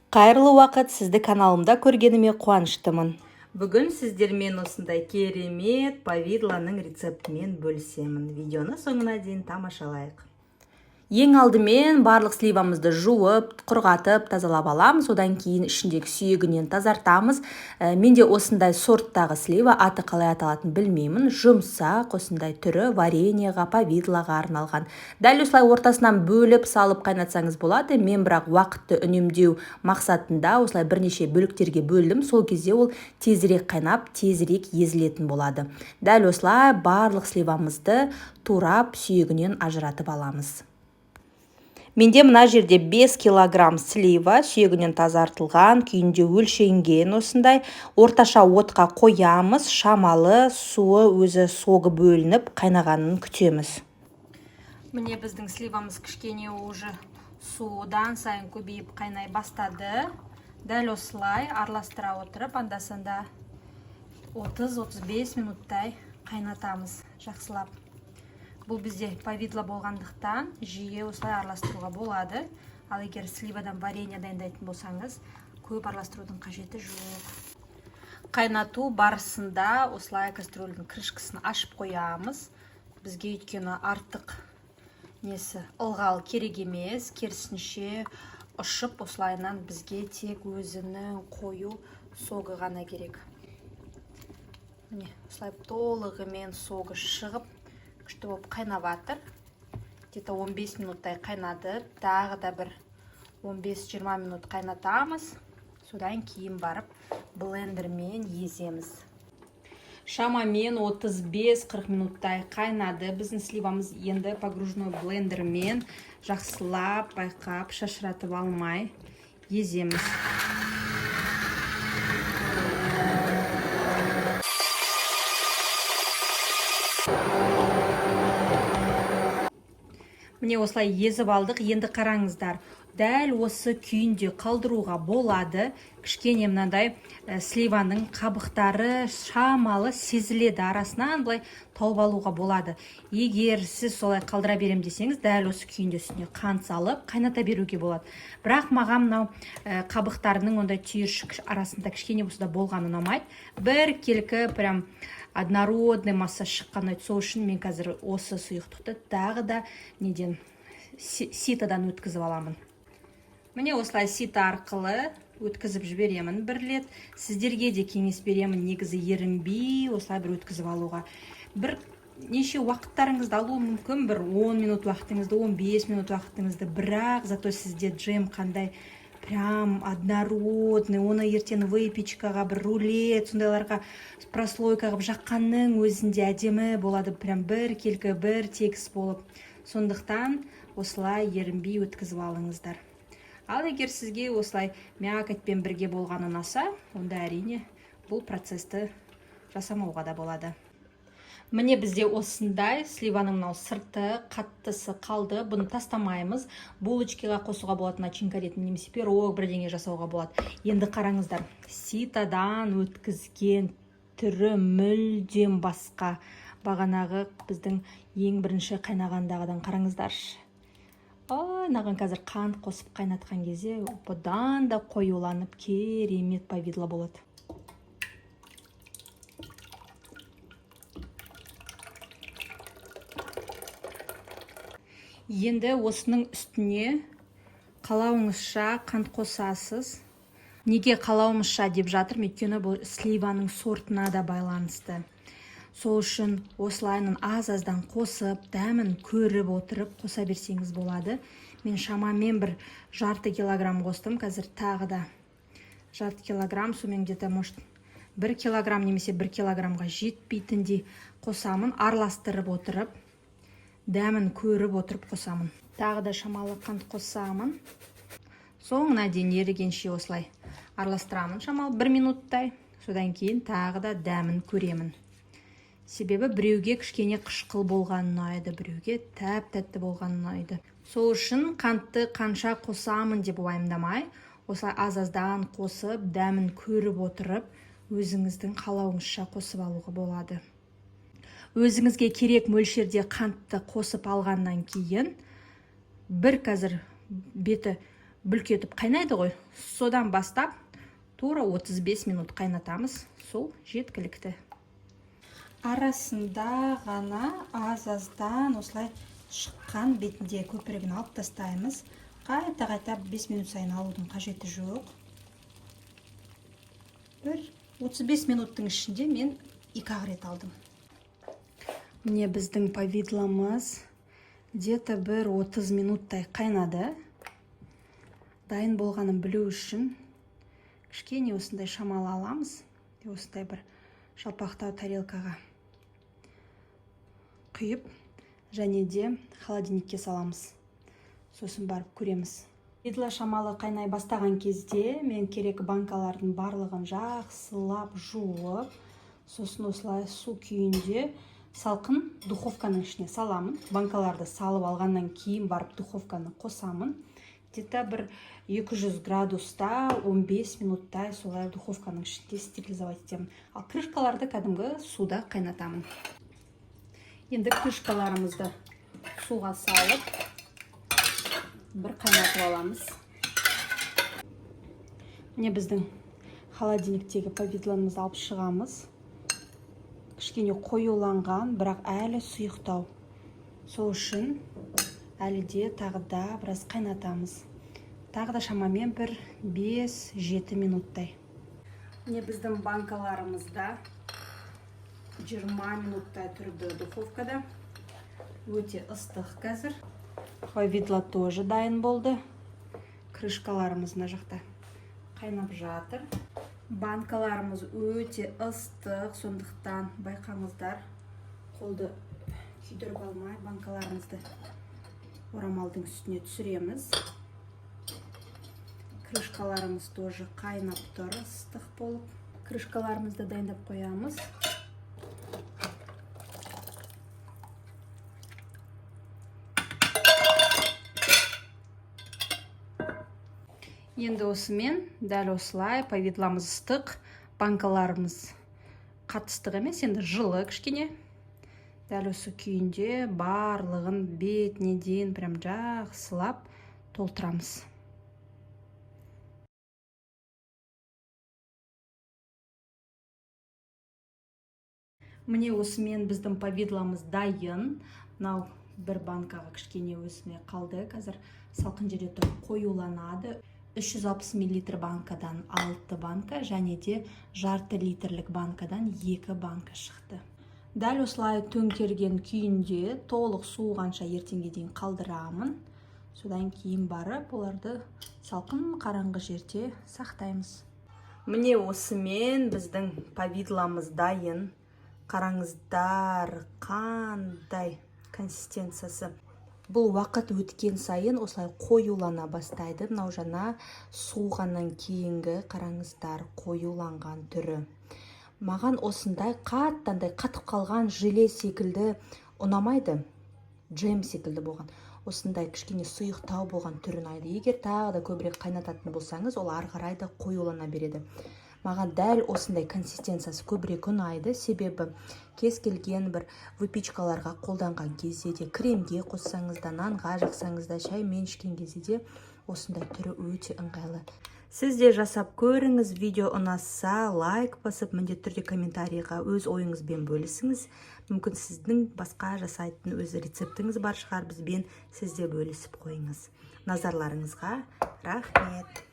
Қайырлы уақыт, сізді каналымда көргеніме қуаныштымын. Бүгін сіздермен осындай керемет повидланың рецептімен бөлісемін. Видеоны соңына дейін тамашалайық. Ең алдымен барлық сливамызды жуып, құрғатып, тазалап аламыз. Одан кейін ішіндегі сүйегінен тазартамыз. Менде осындай сорттағы слива, аты қалай аталатынын білмеймін. Жұмсақ, осындай түрі вареньеға, повидлаға арналған. Дәл осылай ортасынан бөліп салып қайнатсаңыз болады. Мен бірақ уақытты үнемдеу мақсатында осылай бірнеше бөліктерге бөлдім. Сол кезде ол тезірек қайнап, тезірек езілетін болады. Дәл осылай барлық сливамызды турап, сүйегінен ажыратып аламыз. Менде мына жерде 5 килограмм слива, сүйегінен тазартылған, күйінде өлшенген осындай. Орташа отқа қоямыз, шамалы суы өзі соғы бөлініп, қайнағанын күтеміз. Міне біздің сливамыз кішкене уже судан сайын көбейіп қайнай бастады. Дәл осылай араластыра отырып, анда-санда 30-35 минуттай қайнатамыз жақсылап. Бұл бізде повидла болғандықтан жиі осылай араластыруға болады. Ал егер сливадан варенье дайындайтын болсаңыз, көп араластырудың қажеті жоқ. Қайнату барысында осылай кастрөлдің крышкасын ашып қоямыз. Бізге өйткені артық ылғал керек емес, керісінше ұшып осылайынан бізге тек өзінің қою соғы ғана керек. Міне, осылай толығымен соғы шығып күшті болып қайнап жатыр. Где-то 15 минуттай қайнады. Тағы да бір 15-20 минут қайнатамыз. Содан кейін барып блендермен еземіз. Шамамен 35-40 минуттай қайнады. Біздің сливамыз енді погружной блендермен жақсылап, байқап, шашыратып алмай еземіз. Міне осылай езіп алдық. Енді қараңыздар. Дәл осы күйінде қалдыруға болады. Кішкене мынандай сливаның қабықтары шамалы сезіледі. Арасынан былай тауып алуға болады. Егер сіз солай қалдыра берем десеңіз, дәл осы күйінде үстіне қант салып, қайната беруге болады. Бірақ маған мынау қабықтарының ондай түйіршік арасында кішкене болса да болғаны ұнамайды. Бір келкі прям однородный масса шыққан. Сол үшін мен қазір осы сұйықтықты тағы да ситадан өткізіп аламын. Міне осылай сита арқылы өткізіп жіберемін бір рет. Сіздерге де кеңес беремін, негізі ерінбей осылай бір өткізіп алуға. Бір неше уақыттарыңызды алуы мүмкін, бір 10 минут уақытыңызды, 15 минут уақытыңызды, бірақ зато сізде джем қандай прям однородный, оны ертең выпечкаға, бір рулет, сондайларға прослойка қылып жаққанның өзінде әдемі болады, прям бір келкі, бір тегіс болып. Сондықтан осылай ерінбей өткізіп алыңыздар. Ал егер сізге осылай мякотьпен бірге болғаны ұнаса, онда әрине бұл процесті жасамауға да болады. Міне бізде осындай сливаның мынау сырты, қаттысы қалды. Бұны тастамаймыз. Булочкаға қосуға болады, начинка ретінде, немесе пирог бірдеңе жасауға болады. Енді қараңыздар, ситадан өткізген түрі мүлдем басқа. Бағанағы біздің ең бірінші қайнағандағыдан қараңыздаршы. Наған қазір қант қосып қайнатқан кезде бұдан да қоюланып керемет повидла болады. Енді осының үстіне қалауыңызша қант қосасыз. Неге қалауымызша деп жатыр, өйткені бұл сливаның сортына да байланысты. Сол үшін осылайын аз-аздан қосып, дәмін көріп отырып қоса берсеңіз болады. Мен шамамен бір жарты килограмм қостым, қазір тағы да жарты килограмм, сомен где-то может 1 килограмм немесе 1 килограммға жетпейтіндей қосамын, араластырып отырып, дәмін көріп отырып қосамын. Тағы да шамалы қант қосамын. Соңына дейін ерігенше осылай араластырамын шамалы 1 минуттай. Содан кейін тағы да дәмін көремін. Себебі біреуге кішкене қышқыл болған ұнайды, біреуге тәп-тәтті болған ұнайды. Сол үшін қантты қанша қосамын деп уайымдамай, осылай аз-аздан қосып, дәмін көріп отырып, өзіңіздің қалауыңызша қосып алуға болады. Өзіңізге керек мөлшерде қантты қосып алғаннан кейін, бір қазір беті бүлк етіп қайнайды ғой. Содан бастап тура 35 минут қайнатамыз. Сол жеткілікті. Арасында ғана аз-аздан осылай шыққан бетінде көпірегін алып тастаймыз. Қайта 5 минут сайын алудың қажеті жоқ. Бір 35 минуттың ішінде мен 2 рет алдым. Міне біздің повидламыз где-то бір 30 минуттай қайнады. Дайын болғанын білу үшін кішкене осындай шамалы аламыз. Осындай бір шалпақтау тарелкаға құйып, және де холодильникке саламыз. Сосын барып көреміз. Повидла шамалы қайнай бастаған кезде мен керек банкалардың барлығын жақсылап жуып, сосын осылай су күйінде салқын духовканың ішіне саламын. Банкаларды салып алғаннан кейін барып духовканы қосамын. Где-то бір 200 градуста 15 минуттай солай духовканың ішінде стерилизовать етемін. Ал крышкаларды кәдімгі суда қайнатамын. Енді крышкаларымызды суға салып, бір қайнатып аламыз. Міне біздің холодильниктегі повидламызды алып шығамыз. Кішкене қоюланған, бірақ әлі сұйықтау. Сол үшін әлі де тағы да біраз қайнатамыз. Тағы да шамамен бір 5-7 минуттай. Міне біздің банкаларымызда 20 минуттай тұрды духовкада. Өте ыстық қазір. Повидла тоже дайын болды. Крышкаларымыз мына жақта қайнап жатыр. Банкаларымыз өте ыстық, сондықтан байқаңыздар, қолды күйдіріп алмай банкаларымызды орамалдың үстіне түсіреміз. Крышкаларымыз тоже қайнап тұр, ыстық болып. Крышкаларымызды дайындап қоямыз. Енді осымен дәл осылай повидламыз ыстық, банкаларымыз қатыстық емес, енді жылы кішкене. Дәл осы күйінде барлығын бетіне дейін прям жақсылап толтырамыз. Міне осымен біздің повидламыз дайын. Мынау бір банкаға кішкене өзіне қалды. Қазір салқын жерде тұрып қоюланады. 360 мл банкадан 6 банка, және де жарты литрлік банкадан 2 банка шықты. Дәл осылай төңкерген күйінде толық суығанша ертеңге дейін қалдырамын. Содан кейін барып оларды салқын қараңғы жерде сақтаймыз. Міне осымен біздің повидламыз дайын. Қараңыздар, қандай консистенциясы. Бұл уақыт өткен сайын осылай қоюлана бастайды. Мынау жаңа суығаннан кейінгі қараңыздар қоюланған түрі. Маған осындай қатып қалған желе секілді ұнамайды. Джем секілді болған. Осындай кішкене сұйықтау болған түрі ұнайды. Егер тағы да көбірек қайнататын болсаңыз, ол ары қарай да қоюлана береді. Маған дәл осындай консистенциясы көбірек ұнайды, себебі кез келген бір выпечкаларға қолданған кезде де, кремге қоссаңыз да, нанға жақсаңыз да, шаймен ішкен кезде де осындай түрі өте ыңғайлы. Сіз де жасап көріңіз, видео ұнаса, лайк басып, міндетті түрде комментарийға өз ойыңызбен бөлісіңіз. Мүмкін сіздің басқа жасайтын өз рецептіңіз бар шығар, бізбен сізде бөлісіп қойыңыз. Назарларыңызға рахмет.